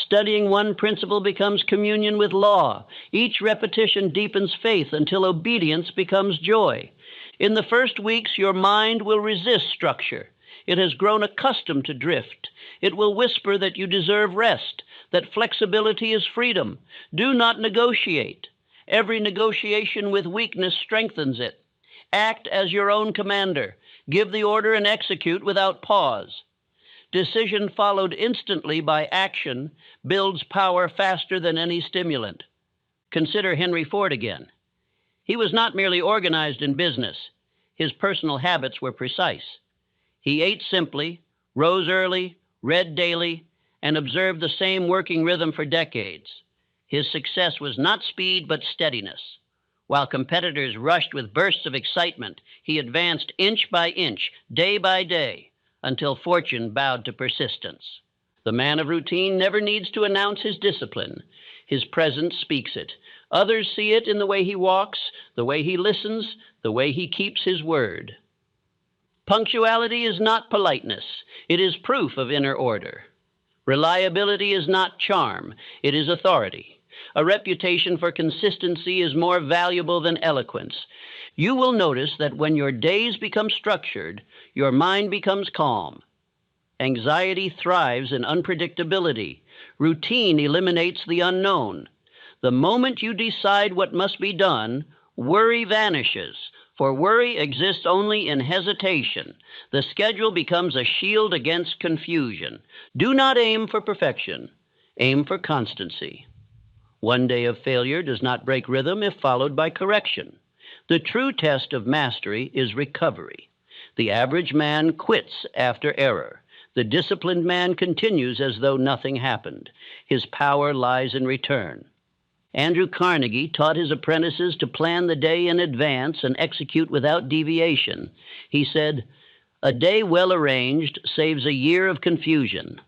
Studying one principle becomes communion with law. Each repetition deepens faith until obedience becomes joy. In the first weeks, your mind will resist structure. It has grown accustomed to drift. It will whisper that you deserve rest, that flexibility is freedom. Do not negotiate. Every negotiation with weakness strengthens it. Act as your own commander. Give the order and execute without pause. Decision followed instantly by action builds power faster than any stimulant. Consider Henry Ford again. He was not merely organized in business. His personal habits were precise. He ate simply, rose early, read daily, and observed the same working rhythm for decades. His success was not speed, but steadiness. While competitors rushed with bursts of excitement, he advanced inch by inch, day by day, until fortune bowed to persistence. The man of routine never needs to announce his discipline. His presence speaks it. Others see it in the way he walks, the way he listens, the way he keeps his word. Punctuality is not politeness. It is proof of inner order. Reliability is not charm. It is authority. A reputation for consistency is more valuable than eloquence. You will notice that when your days become structured, your mind becomes calm. Anxiety thrives in unpredictability. Routine eliminates the unknown. The moment you decide what must be done, worry vanishes, for worry exists only in hesitation. The schedule becomes a shield against confusion. Do not aim for perfection. Aim for constancy. One day of failure does not break rhythm if followed by correction. The true test of mastery is recovery. The average man quits after error. The disciplined man continues as though nothing happened. His power lies in return. Andrew Carnegie taught his apprentices to plan the day in advance and execute without deviation. He said, "A day well arranged saves a year of confusion."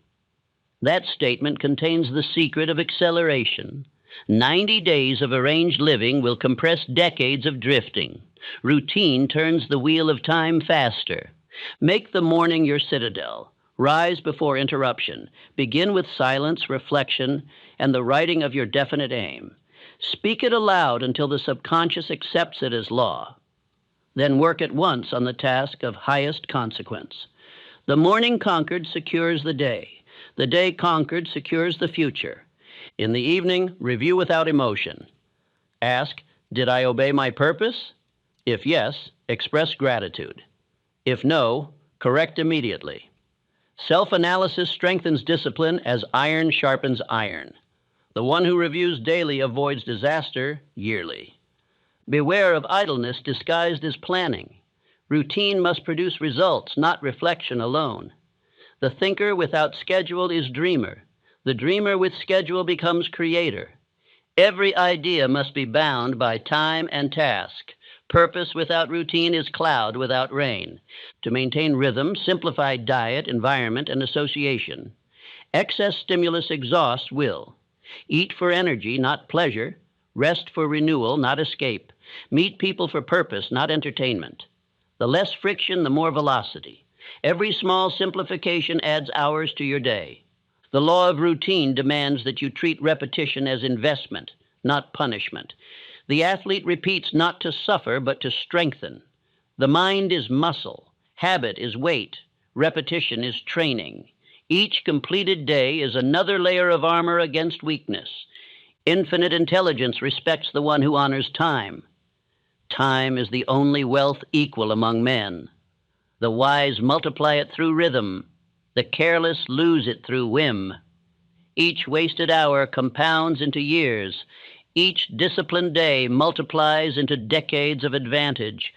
That statement contains the secret of acceleration. 90 days of arranged living will compress decades of drifting. Routine turns the wheel of time faster. Make the morning your citadel. Rise before interruption. Begin with silence, reflection, and the writing of your definite aim. Speak it aloud until the subconscious accepts it as law. Then work at once on the task of highest consequence. The morning conquered secures the day. The day conquered secures the future. In the evening, review without emotion. Ask, did I obey my purpose? If yes, express gratitude. If no, correct immediately. Self-analysis strengthens discipline as iron sharpens iron. The one who reviews daily avoids disaster yearly. Beware of idleness disguised as planning. Routine must produce results, not reflection alone. The thinker without schedule is dreamer. The dreamer with schedule becomes creator. Every idea must be bound by time and task. Purpose without routine is cloud without rain. To maintain rhythm, simplify diet, environment, and association. Excess stimulus exhausts will. Eat for energy, not pleasure. Rest for renewal, not escape. Meet people for purpose, not entertainment. The less friction, the more velocity. Every small simplification adds hours to your day. The law of routine demands that you treat repetition as investment, not punishment. The athlete repeats not to suffer, but to strengthen. The mind is muscle. Habit is weight. Repetition is training. Each completed day is another layer of armor against weakness. Infinite intelligence respects the one who honors time. Time is the only wealth equal among men. The wise multiply it through rhythm. The careless lose it through whim. Each wasted hour compounds into years. Each disciplined day multiplies into decades of advantage.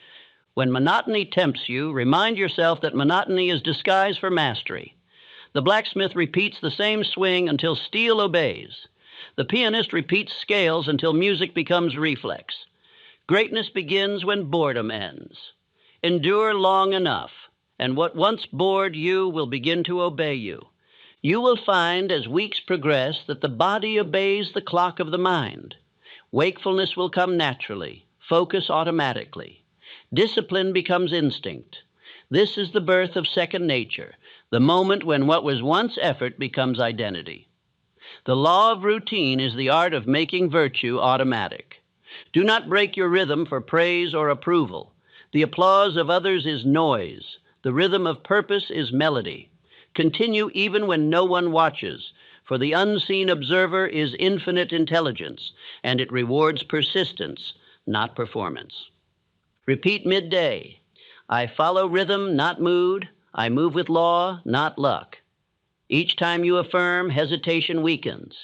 When monotony tempts you, remind yourself that monotony is disguise for mastery. The blacksmith repeats the same swing until steel obeys. The pianist repeats scales until music becomes reflex. Greatness begins when boredom ends. Endure long enough, and what once bored you will begin to obey you. You will find as weeks progress that the body obeys the clock of the mind. Wakefulness will come naturally, focus automatically. Discipline becomes instinct. This is the birth of second nature, the moment when what was once effort becomes identity. The law of routine is the art of making virtue automatic. Do not break your rhythm for praise or approval. The applause of others is noise. The rhythm of purpose is melody. Continue even when no one watches, for the unseen observer is infinite intelligence, and it rewards persistence, not performance. Repeat midday. I follow rhythm, not mood. I move with law, not luck. Each time you affirm, hesitation weakens.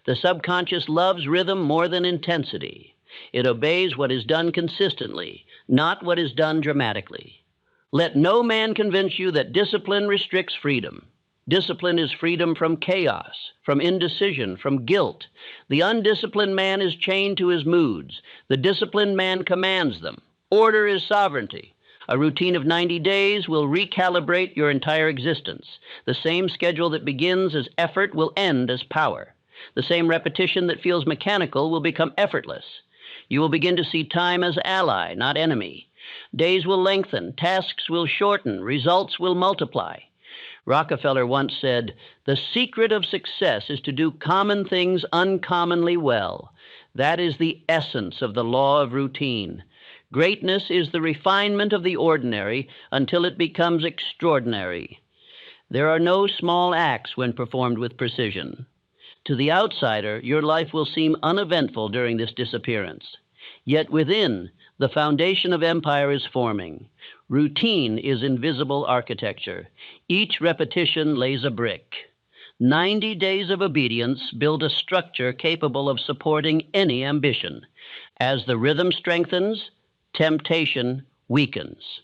The subconscious loves rhythm more than intensity. It obeys what is done consistently, not what is done dramatically. Let no man convince you that discipline restricts freedom. Discipline is freedom from chaos, from indecision, from guilt. The undisciplined man is chained to his moods. The disciplined man commands them. Order is sovereignty. A routine of 90 days will recalibrate your entire existence. The same schedule that begins as effort will end as power. The same repetition that feels mechanical will become effortless. You will begin to see time as ally, not enemy. Days will lengthen, tasks will shorten, results will multiply. Rockefeller once said, "The secret of success is to do common things uncommonly well. That is the essence of the law of routine. Greatness is the refinement of the ordinary until it becomes extraordinary. There are no small acts when performed with precision. To the outsider, your life will seem uneventful during this disappearance. Yet within, the foundation of empire is forming. Routine is invisible architecture. Each repetition lays a brick. 90 days of obedience build a structure capable of supporting any ambition. As the rhythm strengthens, temptation weakens.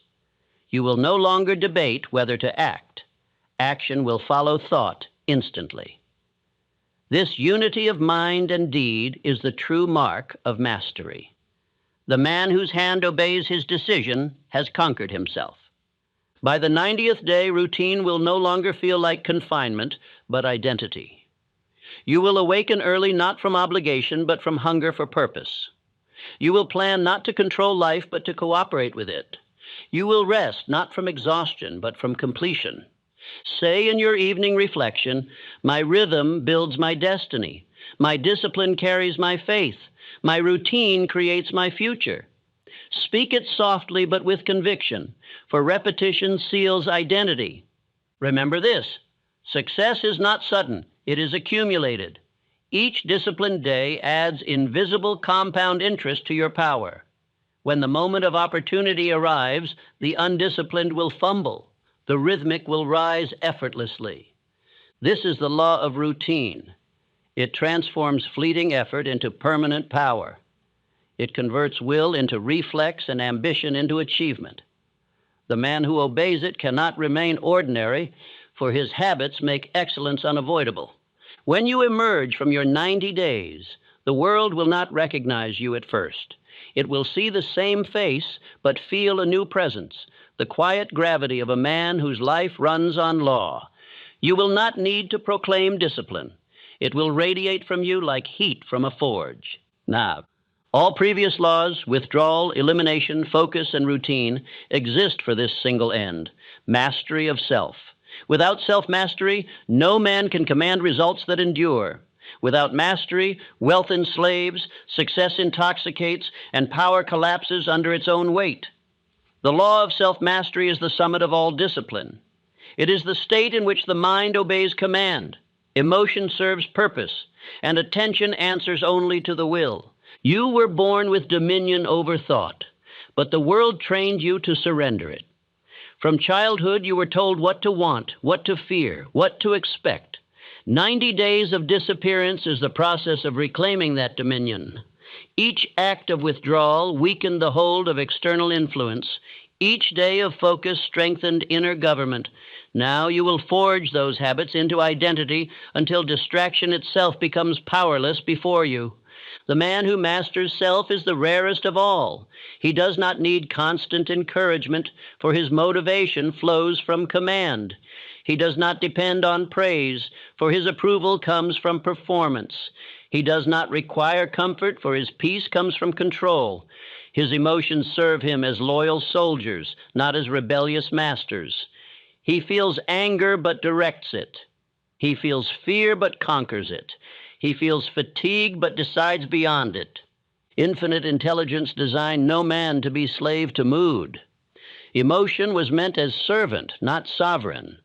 You will no longer debate whether to act. Action will follow thought instantly. This unity of mind and deed is the true mark of mastery. The man whose hand obeys his decision has conquered himself. By the 90th day, routine will no longer feel like confinement, but identity. You will awaken early not from obligation, but from hunger for purpose. You will plan not to control life, but to cooperate with it. You will rest not from exhaustion, but from completion. Say in your evening reflection, "My rhythm builds my destiny. My discipline carries my faith. My routine creates my future." Speak it softly but with conviction, for repetition seals identity. Remember this: success is not sudden, it is accumulated. Each disciplined day adds invisible compound interest to your power. When the moment of opportunity arrives, the undisciplined will fumble. The rhythmic will rise effortlessly. This is the law of routine. It transforms fleeting effort into permanent power. It converts will into reflex and ambition into achievement. The man who obeys it cannot remain ordinary, for his habits make excellence unavoidable. When you emerge from your 90 days, the world will not recognize you at first. It will see the same face, but feel a new presence, the quiet gravity of a man whose life runs on law. You will not need to proclaim discipline. It will radiate from you like heat from a forge. Now, all previous laws, withdrawal, elimination, focus, and routine, exist for this single end: mastery of self. Without self-mastery, no man can command results that endure. Without mastery, wealth enslaves, success intoxicates, and power collapses under its own weight. The law of self-mastery is the summit of all discipline. It is the state in which the mind obeys command, emotion serves purpose, and attention answers only to the will. You were born with dominion over thought, but the world trained you to surrender it. From childhood, you were told what to want, what to fear, what to expect. 90 days of disappearance is the process of reclaiming that dominion. Each act of withdrawal weakened the hold of external influence. Each day of focus strengthened inner government. Now you will forge those habits into identity until distraction itself becomes powerless before you. The man who masters self is the rarest of all. He does not need constant encouragement, for his motivation flows from command. He does not depend on praise, for his approval comes from performance. He does not require comfort, for his peace comes from control. His emotions serve him as loyal soldiers, not as rebellious masters. He feels anger but directs it. He feels fear but conquers it. He feels fatigue but decides beyond it. Infinite intelligence designed no man to be slave to mood. Emotion was meant as servant, not sovereign.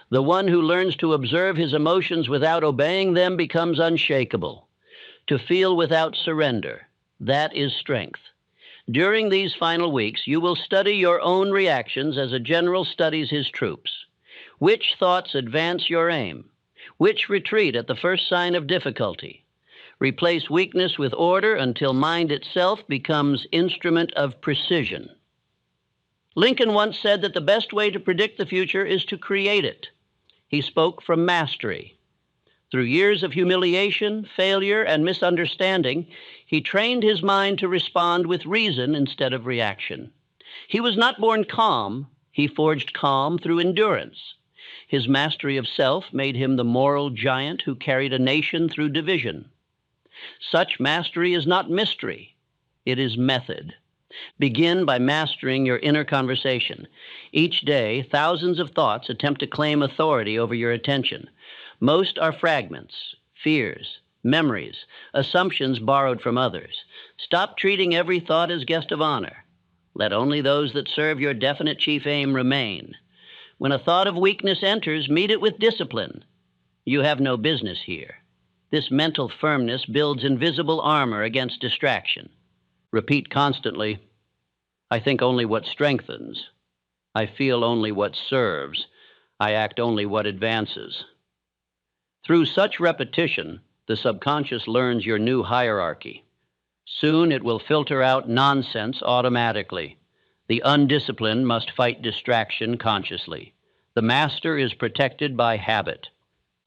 The one who learns to observe his emotions without obeying them becomes unshakable. To feel without surrender, that is strength. During these final weeks, you will study your own reactions as a general studies his troops. Which thoughts advance your aim? Which retreat at the first sign of difficulty? Replace weakness with order until mind itself becomes instrument of precision. Lincoln once said that the best way to predict the future is to create it. He spoke from mastery. Through years of humiliation, failure, and misunderstanding, he trained his mind to respond with reason instead of reaction. He was not born calm. He forged calm through endurance. His mastery of self made him the moral giant who carried a nation through division. Such mastery is not mystery. It is method. Begin by mastering your inner conversation. Each day, thousands of thoughts attempt to claim authority over your attention. Most are fragments, fears, memories, assumptions borrowed from others. Stop treating every thought as guest of honor. Let only those that serve your definite chief aim remain. When a thought of weakness enters, meet it with discipline. You have no business here. This mental firmness builds invisible armor against distraction. Repeat constantly, I think only what strengthens. I feel only what serves. I act only what advances. Through such repetition, the subconscious learns your new hierarchy. Soon it will filter out nonsense automatically. The undisciplined must fight distraction consciously. The master is protected by habit.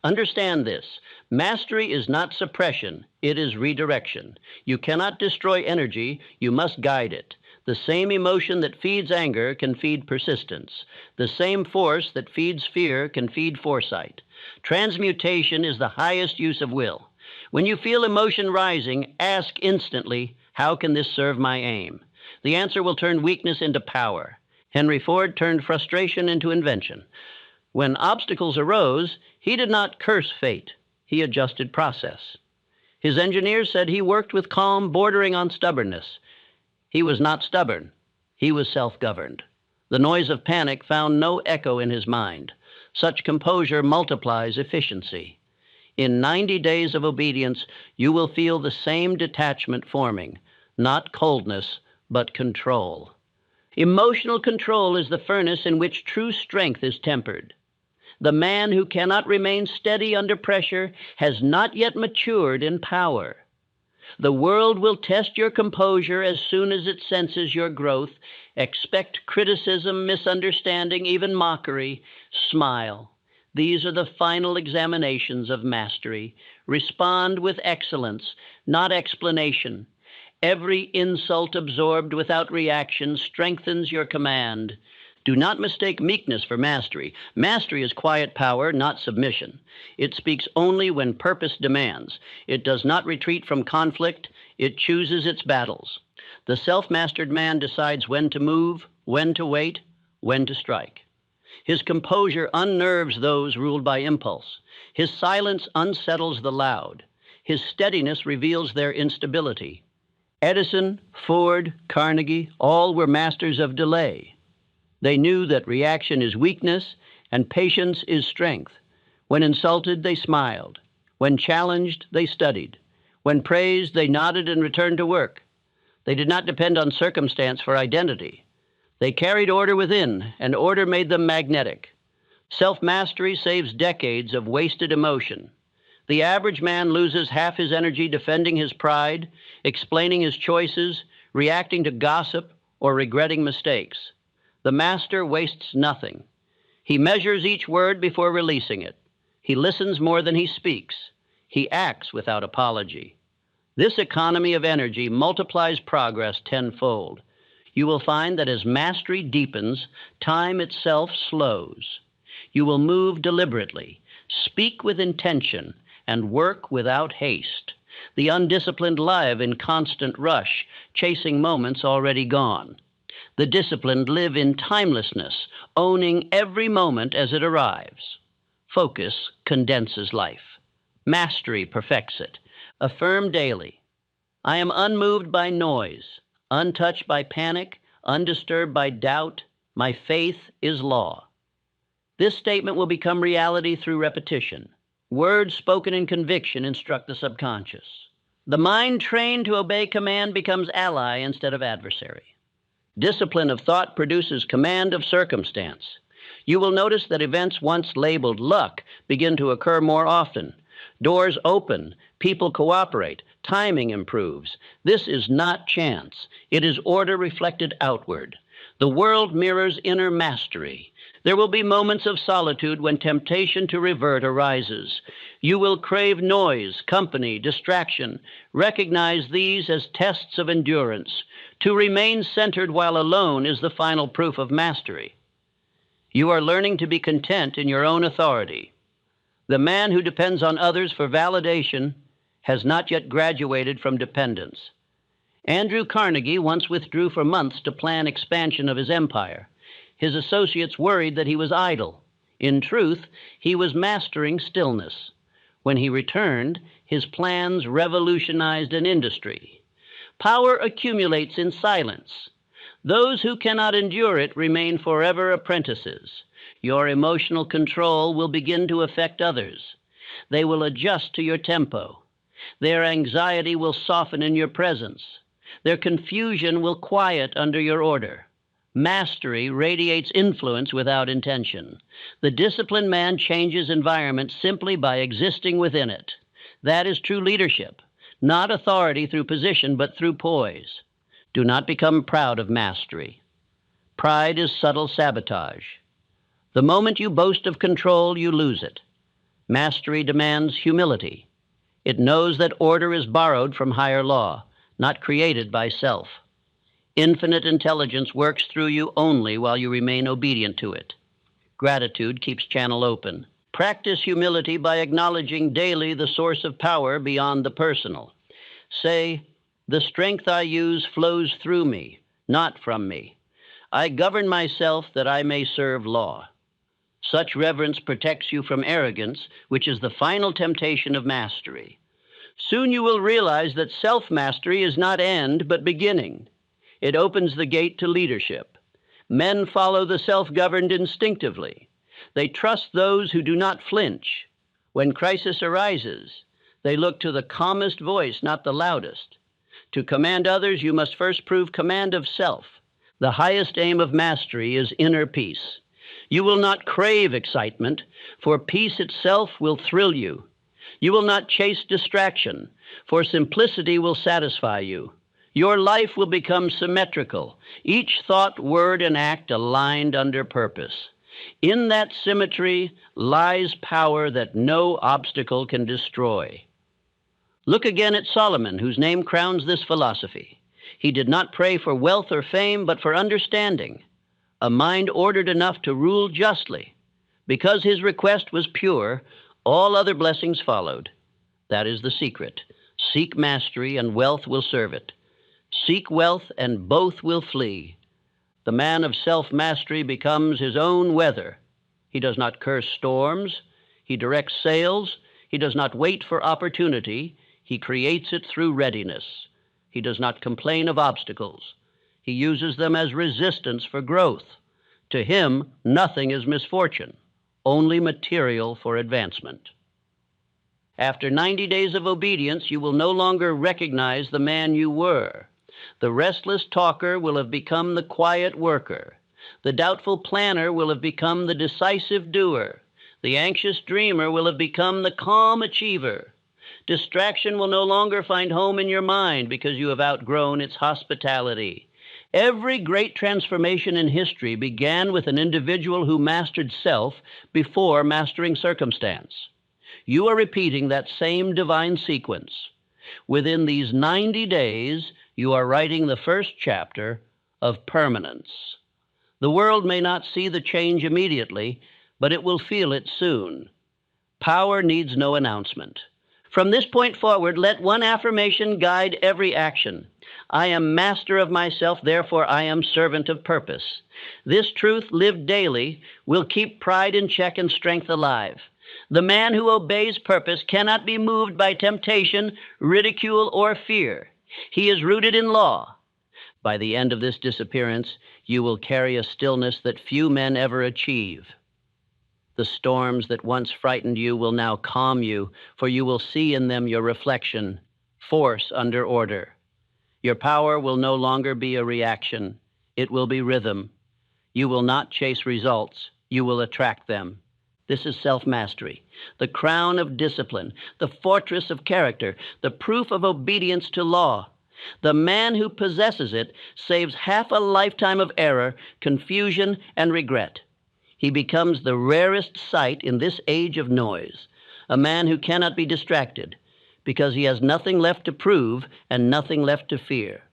Understand this. Mastery is not suppression, it is redirection. You cannot destroy energy, you must guide it. The same emotion that feeds anger can feed persistence. The same force that feeds fear can feed foresight. Transmutation is the highest use of will. When you feel emotion rising, ask instantly, how can this serve my aim? The answer will turn weakness into power. Henry Ford turned frustration into invention. When obstacles arose, he did not curse fate. He adjusted process. His engineers said he worked with calm bordering on stubbornness. He was not stubborn. He was self-governed. The noise of panic found no echo in his mind. Such composure multiplies efficiency. In 90 days of obedience, you will feel the same detachment forming, not coldness, but control. Emotional control is the furnace in which true strength is tempered. The man who cannot remain steady under pressure has not yet matured in power. The world will test your composure as soon as it senses your growth. Expect criticism, misunderstanding, even mockery. Smile. These are the final examinations of mastery. Respond with excellence, not explanation. Every insult absorbed without reaction strengthens your command. Do not mistake meekness for mastery. Mastery is quiet power, not submission. It speaks only when purpose demands. It does not retreat from conflict. It chooses its battles. The self-mastered man decides when to move, when to wait, when to strike. His composure unnerves those ruled by impulse. His silence unsettles the loud. His steadiness reveals their instability. Edison, Ford, Carnegie, all were masters of delay. They knew that reaction is weakness and patience is strength. When insulted, they smiled. When challenged, they studied. When praised, they nodded and returned to work. They did not depend on circumstance for identity. They carried order within, and order made them magnetic. Self-mastery saves decades of wasted emotion. The average man loses half his energy defending his pride, explaining his choices, reacting to gossip, or regretting mistakes. The master wastes nothing. He measures each word before releasing it. He listens more than he speaks. He acts without apology. This economy of energy multiplies progress tenfold. You will find that as mastery deepens, time itself slows. You will move deliberately, speak with intention, and work without haste. The undisciplined live in constant rush, chasing moments already gone. The disciplined live in timelessness, owning every moment as it arrives. Focus condenses life. Mastery perfects it. Affirm daily, I am unmoved by noise, untouched by panic, undisturbed by doubt. My faith is law. This statement will become reality through repetition. Words spoken in conviction instruct the subconscious. The mind trained to obey command becomes ally instead of adversary. Discipline of thought produces command of circumstance. You will notice that events once labeled luck begin to occur more often. Doors open, people cooperate, timing improves. This is not chance. It is order reflected outward. The world mirrors inner mastery. There will be moments of solitude when temptation to revert arises. You will crave noise, company, distraction. Recognize these as tests of endurance. To remain centered while alone is the final proof of mastery. You are learning to be content in your own authority. The man who depends on others for validation has not yet graduated from dependence. Andrew Carnegie once withdrew for months to plan expansion of his empire. His associates worried that he was idle. In truth, he was mastering stillness. When he returned, his plans revolutionized an industry. Power accumulates in silence. Those who cannot endure it remain forever apprentices. Your emotional control will begin to affect others. They will adjust to your tempo. Their anxiety will soften in your presence. Their confusion will quiet under your order. Mastery radiates influence without intention. The disciplined man changes environment simply by existing within it. That is true leadership, not authority through position, but through poise. Do not become proud of mastery. Pride is subtle sabotage. The moment you boast of control, you lose it. Mastery demands humility. It knows that order is borrowed from higher law, not created by self. Infinite intelligence works through you only while you remain obedient to it. Gratitude keeps channel open. Practice humility by acknowledging daily the source of power beyond the personal. Say, "The strength I use flows through me, not from me. I govern myself that I may serve law." Such reverence protects you from arrogance, which is the final temptation of mastery. Soon you will realize that self-mastery is not end, but beginning. It opens the gate to leadership. Men follow the self-governed instinctively. They trust those who do not flinch. When crisis arises, they look to the calmest voice, not the loudest. To command others, you must first prove command of self. The highest aim of mastery is inner peace. You will not crave excitement, for peace itself will thrill you. You will not chase distraction, for simplicity will satisfy you. Your life will become symmetrical, each thought, word, and act aligned under purpose. In that symmetry lies power that no obstacle can destroy. Look again at Solomon, whose name crowns this philosophy. He did not pray for wealth or fame, but for understanding, a mind ordered enough to rule justly. Because his request was pure, all other blessings followed. That is the secret. Seek mastery, and wealth will serve it. Seek wealth, and both will flee. The man of self-mastery becomes his own weather. He does not curse storms. He directs sails. He does not wait for opportunity. He creates it through readiness. He does not complain of obstacles. He uses them as resistance for growth. To him, nothing is misfortune, only material for advancement. After 90 days of obedience, you will no longer recognize the man you were. The restless talker will have become the quiet worker. The doubtful planner will have become the decisive doer. The anxious dreamer will have become the calm achiever. Distraction will no longer find home in your mind because you have outgrown its hospitality. Every great transformation in history began with an individual who mastered self before mastering circumstance. You are repeating that same divine sequence. Within these 90 days, you are writing the first chapter of permanence. The world may not see the change immediately, but it will feel it soon. Power needs no announcement. From this point forward, let one affirmation guide every action. I am master of myself, therefore I am servant of purpose. This truth, lived daily, will keep pride in check and strength alive. The man who obeys purpose cannot be moved by temptation, ridicule, or fear. He is rooted in law. By the end of this disappearance, you will carry a stillness that few men ever achieve. The storms that once frightened you will now calm you, for you will see in them your reflection, force under order. Your power will no longer be a reaction. It will be rhythm. You will not chase results. You will attract them. This is self-mastery, the crown of discipline, the fortress of character, the proof of obedience to law. The man who possesses it saves half a lifetime of error, confusion, and regret. He becomes the rarest sight in this age of noise, a man who cannot be distracted, because he has nothing left to prove and nothing left to fear.